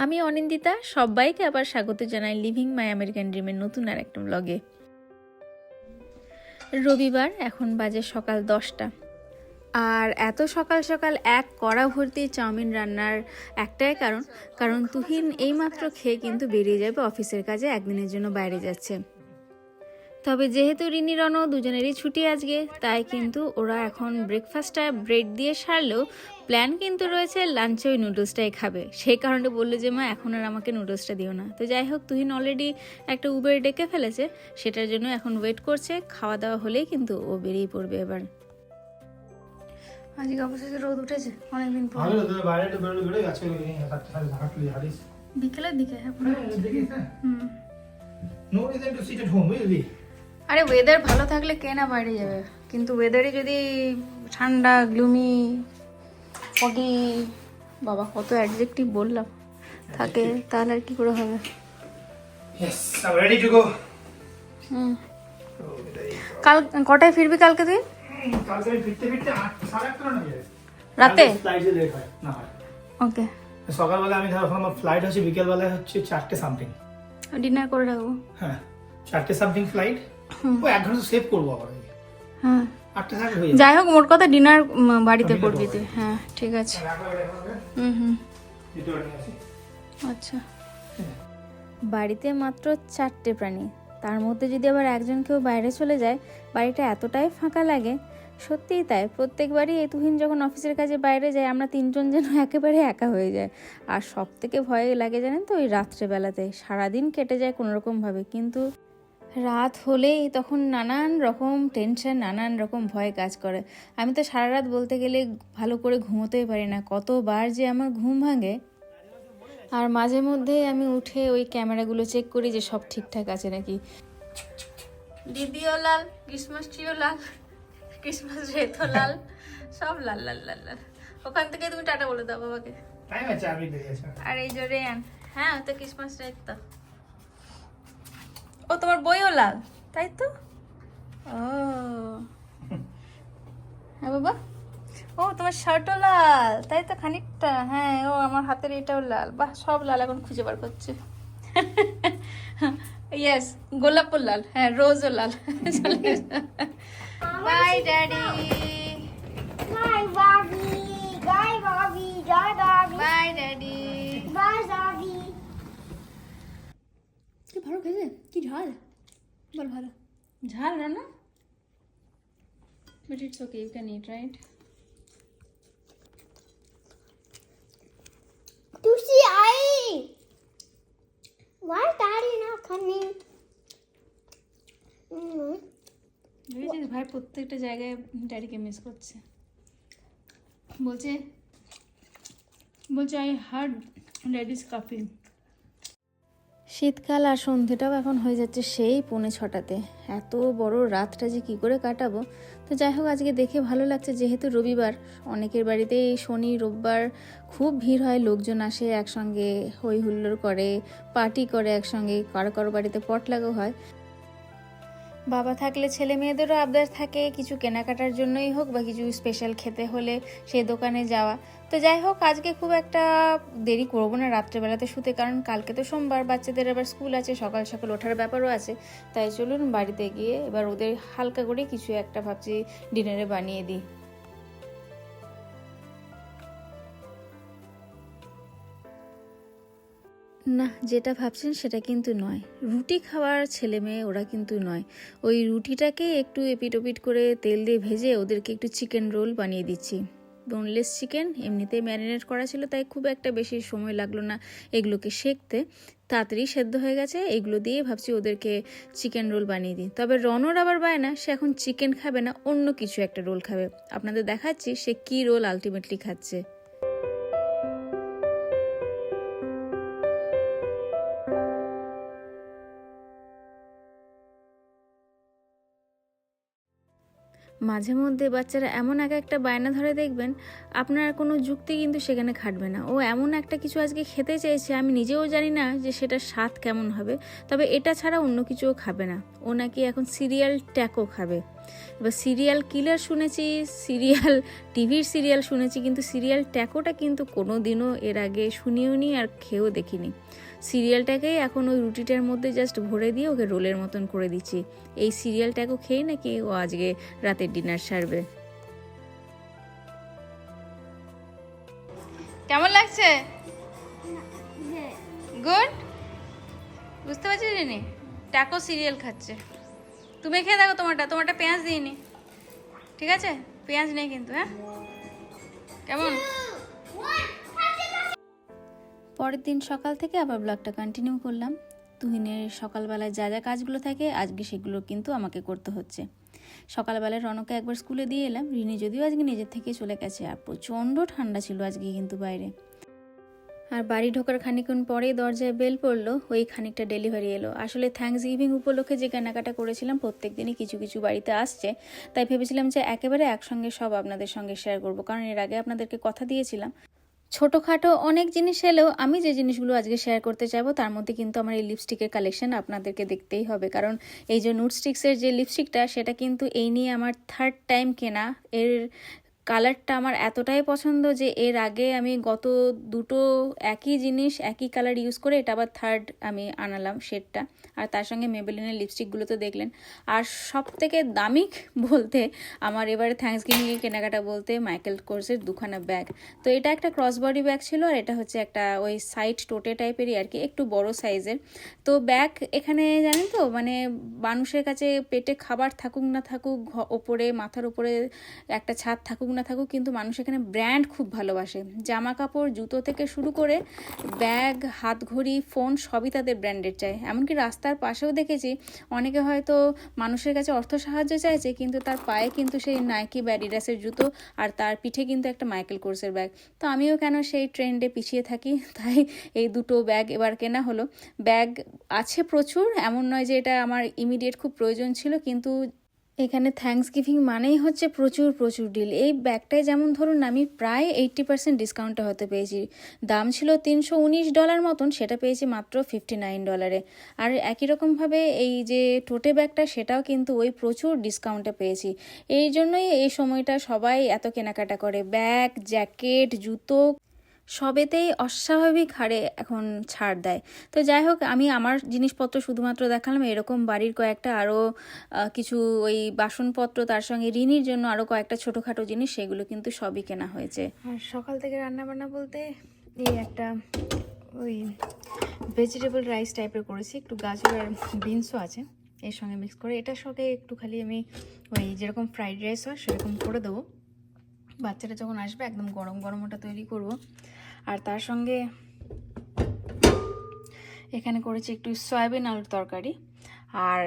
আমি অনিন্দিতা, সবাইকে আবার স্বাগত জানাই লিভিং মাই আমেরিকান ড্রিমের নতুন আর একটা ব্লগে। রবিবার, এখন বাজে সকাল 10টা। আর এত সকাল সকাল এক কড়া ভর্তি চাউমিন রান্নার একটাই কারণ তুহিন এইমাত্র খেয়ে কিন্তু বেরিয়ে যাবে অফিসের কাজে, একদিনের জন্য বাইরে যাচ্ছে। তবে যেহেতু রিনি রণ দুজনেরই ছুটি আজকে, তাই কিন্তু ওরা এখন ব্রেকফাস্টটা ব্রেড দিয়ে সারলেও প্ল্যান কিন্তু রয়েছে লাঞ্চে ওই নুডলসটাই খাবে। সেই কারণে বললো যে মা এখন আর আমাকে নুডলসটা দিও না। তো যাই হোক, তুহিন অলরেডি একটা উবের ডেকে ফেলেছে, সেটার জন্য এখন ওয়েট করছে। খাওয়া দাওয়া হলেই কিন্তু ও বেরিয়ে পড়বে এবার। আজকে অবশেষে রোদ উঠেছে অনেকদিন পর। বিকেলের দিকে আরে ওয়েদার ভালো থাকলে কে না বাইরে যাবে, কিন্তু ওয়েদারে যদি ঠান্ডা, গ্লুমি, ফগি, বাবা কত অ্যাডজেক্টিভ বললাম, থাকে তাহলে আর কি করে হবে। কাল কটায় ফিরবি কালকে তুই? রাতে? ওকে, সকালবেলা আমি ধরো আমার ফ্লাইট হচ্ছে, বিকেলবেলা হচ্ছে 4টে সামথিং। ডিনার করে রাখবো। হ্যাঁ 4টে সামথিং ফ্লাইট। ও 1 ঘন্টা সেভ করবো আবার। হ্যাঁ 8টে সামথিং হয়ে যাবে। যাই হোক, মোট কথা ডিনার বাড়িতে করবি তুই। হ্যাঁ ঠিক আছে। আচ্ছা, বাড়িতে মাত্র 4টে প্রাণী, তার মধ্যে যদি আবার একজন কেউ বাইরে চলে যায়, বাড়িটা এতটাই ফাঁকা লাগে। সত্যিই তাই, প্রত্যেকবারই এই তুহিন যখন অফিসের কাজে বাইরে যায়, আমরা 3জন যেন একেবারে একা হয়ে যায়। আর সব থেকে ভয় লাগে জানেন তো, ওই রাত্রেবেলাতে। সারাদিন কেটে যায় কোনোরকমভাবে, কিন্তু রাত হলেই তখন নানান রকম টেনশন, নানান রকম ভয় কাজ করে। আমি তো সারা রাত বলতে গেলে ভালো করে ঘুমোতেই পারি না, কতবার যে আমার ঘুম ভাঙে। আর মাঝে মধ্যে আমি উঠে ওই ক্যামেরাগুলো চেক করি যে সব ঠিকঠাক আছে নাকি। দিদিও লাল, ক্রিসমাস ট্রিও লাল, ক্রিসমাস রেথও লাল, সব লাল লাল লাল লাল। ওখান থেকে তুমি টাটা বলে দাও বাবাকে। আর এই যে রেয়ান, হ্যাঁ তো ক্রিসমাস রেথ তো। ও তোমার বইও লাল, তাই তো? ও হ্যাঁ বাবা। ও তোমার শার্টও লাল, তাই তো খানিকটা। হ্যাঁ, ও আমার হাতের এটাও লাল। বাহ, সব লাল এখন খুঁজে বার করছে। ইয়েস, গোলাপও লাল, হ্যাঁ রোজও লাল। Bye daddy. Bye, Bobby. Bye, Bobby. Bye, Bobby. Bye daddy. Bye, Bobby. কি ভালো খেয়েছে, কি ঝাল, বল ভালো ঝাল রান্না। But it's okay, you can eat right. Tusi, why is Daddy not coming? বুঝেছিস, ভাই প্রত্যেকটা জায়গায় ড্যাডিকে মিস করছে। বলছে আই হার্ড ড্যাডিস কাফি। শীতকাল, আর সন্ধ্যেটাও এখন হয়ে যাচ্ছে সেই 5:45। এত বড় রাতটা যে কি করে কাটাবো। তো যাই হোক, আজকে দেখে ভালো লাগছে, যেহেতু রবিবার। অনেকের বাড়িতেই শনি রোববার খুব ভিড় হয়, লোকজন আসে একসঙ্গে, হই হুল্লোড় করে, পার্টি করে একসঙ্গে, কারো কারো বাড়িতে পটলাগও হয়। বাবা থাকলে ছেলে মেয়েদেরও আবদার থাকে, কিছু কেনাকাটার জন্যই হোক বা কিছু স্পেশাল খেতে হলে সেই দোকানে যাওয়া। তো যাই হোক, আজকে খুব একটা দেরি করবো না রাত্রেবেলাতে শুতে, কারণ কালকে তো সোমবার, বাচ্চাদের আবার স্কুল আছে, সকাল সকাল ওঠার ব্যাপারও আছে। তাই চলুন বাড়িতে গিয়ে এবার ওদের হালকা করে কিছু একটা ভাবছি ডিনারে বানিয়ে দিই। না, যেটা ভাবছেন সেটা কিন্তু নয়। রুটি খাওয়ার ছেলে মেয়ে ওরা কিন্তু নয়। ওই রুটিটাকে একটু এপিট ওপিট করে তেল দিয়ে ভেজে ওদেরকে একটু চিকেন রোল বানিয়ে দিচ্ছি। বোনলেস চিকেন এমনিতেই ম্যারিনেট করা ছিল, তাই খুব একটা বেশি সময় লাগলো না এগুলোকে সেঁকতে, তাড়াতাড়ি সেদ্ধ হয়ে গেছে। এগুলো দিয়ে ভাবছি ওদেরকে চিকেন রোল বানিয়ে দিই। তবে রনর আবার বায়না, সে এখন চিকেন খাবে না, অন্য কিছু একটা রোল খাবে। আপনাদের দেখাচ্ছি সে কী রোল আলটিমেটলি খাচ্ছে। মাঝে মধ্যে বাচ্চারা এমন একটা বায়না ধরে, দেখবেন আপনার কোনো যুক্তি কিন্তু সেখানে খাটবে না। ও এমন একটা কিছু আজকে খেতে চেয়েছে, আমি নিজেও জানি না যে সেটা স্বাদ কেমন হবে, তবে এটা ছাড়া অন্য কিছুও খাবে না। ও নাকি এখন সিরিয়াল ট্যাকো খাবে। এবার সিরিয়াল কিলার শুনেছি, সিরিয়াল টিভির সিরিয়াল শুনেছি, কিন্তু সিরিয়াল ট্যাকোটা কিন্তু কোনো দিনও এর আগে শুনিও নি আর খেয়েও দেখিনি। সিরিয়ালটাকেই এখন ওই রুটিটার মধ্যে জাস্ট ভরে দিয়ে ওকে রোলের মতন করে দিচ্ছি। এই সিরিয়ালটাকেও খেয়ে নাকি ও আজকে রাতের ডিনার সারবে। কেমন লাগছে? গুড। বুঝতে পারছি রিনি ট্যাকো সিরিয়াল খাচ্ছে। তুমি খেয়ে দেখো তোমারটা পেঁয়াজ দিইনি, ঠিক আছে? পেঁয়াজ নেই কিন্তু, হ্যাঁ? কেমন? পরের দিন সকাল থেকে আবার ব্লগটা কন্টিনিউ করলাম। তুহিনের সকালবেলায় যা যা কাজগুলো থাকে আজকে সেগুলো কিন্তু আমাকে করতে হচ্ছে। সকালবেলায় রনকে একবার স্কুলে দিয়ে এলাম। রিনি যদিও আজকে নিজের থেকে চলে গেছে, আর প্রচণ্ড ঠান্ডা ছিল আজকে কিন্তু বাইরে। আর বাড়ি ঢোকার খানিকক্ষণ পরেই দরজায় বেল পড়লো, ওই খানিকটা ডেলিভারি এলো। আসলে থ্যাঙ্কস গিভিং উপলক্ষে যে কেনাকাটা করেছিলাম প্রত্যেক দিনই কিছু কিছু বাড়িতে আসছে, তাই ভেবেছিলাম যে একেবারে একসঙ্গে সব আপনাদের সঙ্গে শেয়ার করবো, কারণ এর আগে আপনাদেরকে কথা দিয়েছিলাম ছোটোখাটো অনেক জিনিস এলেও আমি যে জিনিসগুলো আজকে শেয়ার করতে চাইবো তার মধ্যে কিন্তু আমার এই লিপস্টিকের কালেকশন আপনাদেরকে দেখতেই হবে। কারণ এই যে নুড স্টিক্সের যে লিপস্টিকটা, সেটা কিন্তু এই নিয়ে আমার 3rd টাইম কেনা। এর কালারটা আমার এতটাই পছন্দ যে এর আগে আমি গত দুটো একই জিনিস একই কালার ইউজ করে এটা আবার 3rd আমি আনালাম শেডটা। আর তার সঙ্গে মেবেলিনের লিপস্টিকগুলো তো দেখলেন। আর সব থেকে দামি বলতে আমার এবারে থ্যাঙ্কস গিভিংয়ে কেনাকাটা বলতে মাইকেল কোর্সের 2খানা ব্যাগ। তো এটা একটা ক্রস বডি ব্যাগ ছিল, আর এটা হচ্ছে একটা ওই সাইড টোটে টাইপেরই আর কি, একটু বড় সাইজের। তো ব্যাগ এখানে জানেন তো, মানে মানুষের কাছে পেটে খাবার থাকুক না থাকুক, ওপরে মাথার উপরে একটা ছাদ থাকুক না থাকুক, কিন্তু মানুষ এখানে ব্র্যান্ড খুব ভালোবাসে। জামা কাপড়, জুতো থেকে শুরু করে ব্যাগ, হাত ঘড়ি, ফোন সবই তাদের ব্র্যান্ডের চাই। এমনকি রাস্তার পাশেও দেখেছি অনেকে হয়তো মানুষের কাছে অর্থ সাহায্য চাইছে, কিন্তু তার পায়ে কিন্তু সেই নাইকি বা অ্যাডিডাসের জুতো, আর তার পিঠে কিন্তু একটা মাইকেল কোর্সের ব্যাগ। তো আমিও কেন সেই ট্রেন্ডে পিছিয়ে থাকি, তাই এই দুটো ব্যাগ এবার কেনা হলো। ব্যাগ আছে প্রচুর, এমন নয় যে এটা আমার ইমিডিয়েট খুব প্রয়োজন ছিল, কিন্তু এখানে থ্যাঙ্কস গিভিং মানেই হচ্ছে প্রচুর প্রচুর ডিল। এই ব্যাগটায় যেমন ধরুন আমি প্রায় 80% ডিসকাউন্টে হতে পেয়েছি। দাম ছিল $319 মতন, সেটা পেয়েছি মাত্র $59। আর একই রকমভাবে এই যে টোটে ব্যাগটা, সেটাও কিন্তু ওই প্রচুর ডিসকাউন্টে পেয়েছি। এই জন্যই এই সময়টা সবাই এত কেনাকাটা করে। ব্যাগ, জ্যাকেট, জুতো সবেতেই অস্বাভাবিক হারে এখন ছাড় দেয়। তো যাই হোক, আমি আমার জিনিসপত্র শুধুমাত্র দেখালাম, এরকম বাড়ির কয়েকটা আরও কিছু ওই বাসনপত্র, তার সঙ্গে রিনির জন্য আরও কয়েকটা ছোটোখাটো জিনিস, সেগুলো কিন্তু সবই কেনা হয়েছে। আর সকাল থেকে রান্নাবান্না বলতে এই একটা ওই ভেজিটেবল রাইস টাইপের করেছি, একটু গাজর আর বিনসও আছে এর সঙ্গে মিক্স করে। এটার সঙ্গে একটু খালি আমি ওই যেরকম ফ্রাইড রাইস হয় সেরকম করে দেবো, বাচ্চারা যখন আসবে একদম গরম গরম ওটা তৈরি করব। আর তার সঙ্গে এখানে করেছি একটু সয়াবিন আলুর তরকারি, আর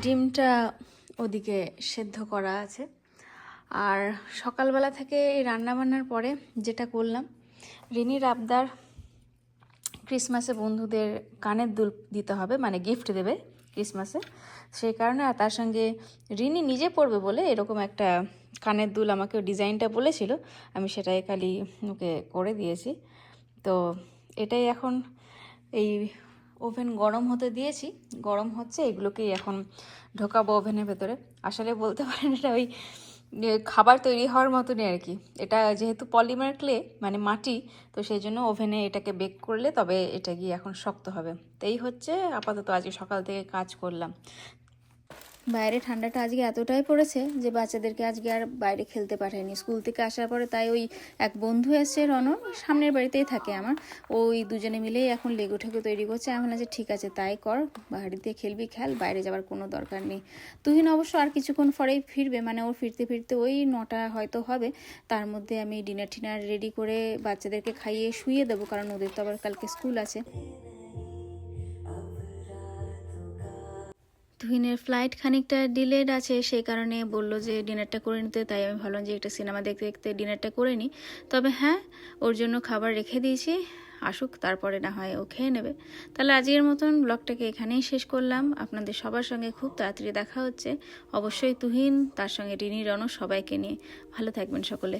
ডিমটা ওদিকে সেদ্ধ করা আছে। আর সকালবেলা থেকে এই রান্নাবান্নার পরে যেটা করলাম, রিনির আবদার ক্রিসমাসে বন্ধুদের কানের দুল দিতে হবে, মানে গিফট দেবে ক্রিসমাসে, সেই কারণে। আর তার সঙ্গে রিনি নিজে পরবে বলে এরকম একটা কানের দুল আমাকে ডিজাইনটা বলেছিল, আমি সেটাই খালি ওকে করে দিয়েছি। তো এটাই এখন এই ওভেন গরম হতে দিয়েছি, গরম হচ্ছে, এগুলোকেই এখন ঢোকাবো ওভেনের ভেতরে। আসলে বলতে পারেন এটা ওই খাবার তৈরি হওয়ার মতনই আর কি। এটা যেহেতু পলিমার ক্লে মানে মাটি, তো সেই জন্য ওভেনে এটাকে বেক করলে তবে এটা গিয়ে এখন শক্ত হবে। তো এই হচ্ছে আপাতত আজকে সকাল থেকে কাজ করলাম। বাইরে ঠান্ডাটা আজকে এতটাই পড়েছে যে বাচ্চাদেরকে আজকে আর বাইরে খেলতে পাঠায়নি স্কুল থেকে আসার পরে। তাই ওই এক বন্ধু এসছে, রন, সামনের বাড়িতেই থাকে আমার, ওই দুজনে মিলেই এখন লেগো ঠেগো তৈরি করছে। আমি বললাম যে ঠিক আছে তাই কর, বাড়িতে খেলবি খেল, বাইরে যাওয়ার কোনো দরকার নেই। তুহিন অবশ্য আর কিছুক্ষণ পরেই ফিরবে, মানে ওর ফিরতে ফিরতে ওই 9টা হয়তো হবে। তার মধ্যে আমি ডিনার টিনার রেডি করে বাচ্চাদেরকে খাইয়ে শুইয়ে দেবো, কারণ ওদের তো আবার কালকে স্কুল আছে। তুহিনের ফ্লাইট খানিকটা ডিলেড আছে, সেই কারণে বললো যে ডিনারটা করে নিতে। তাই আমি ভাবলাম যে একটা সিনেমা দেখতে দেখতে ডিনারটা করে নিই। তবে হ্যাঁ, ওর জন্য খাবার রেখে দিয়েছি, আসুক তারপরে না হয় ও খেয়ে নেবে। তাহলে আজকের মতন ব্লগটাকে এখানেই শেষ করলাম। আপনাদের সবার সঙ্গে খুব তাড়াতাড়ি দেখা হচ্ছে, অবশ্যই তুহিন, তার সঙ্গে রিনি, রনু সবাইকে নিয়ে। ভালো থাকবেন সকলে।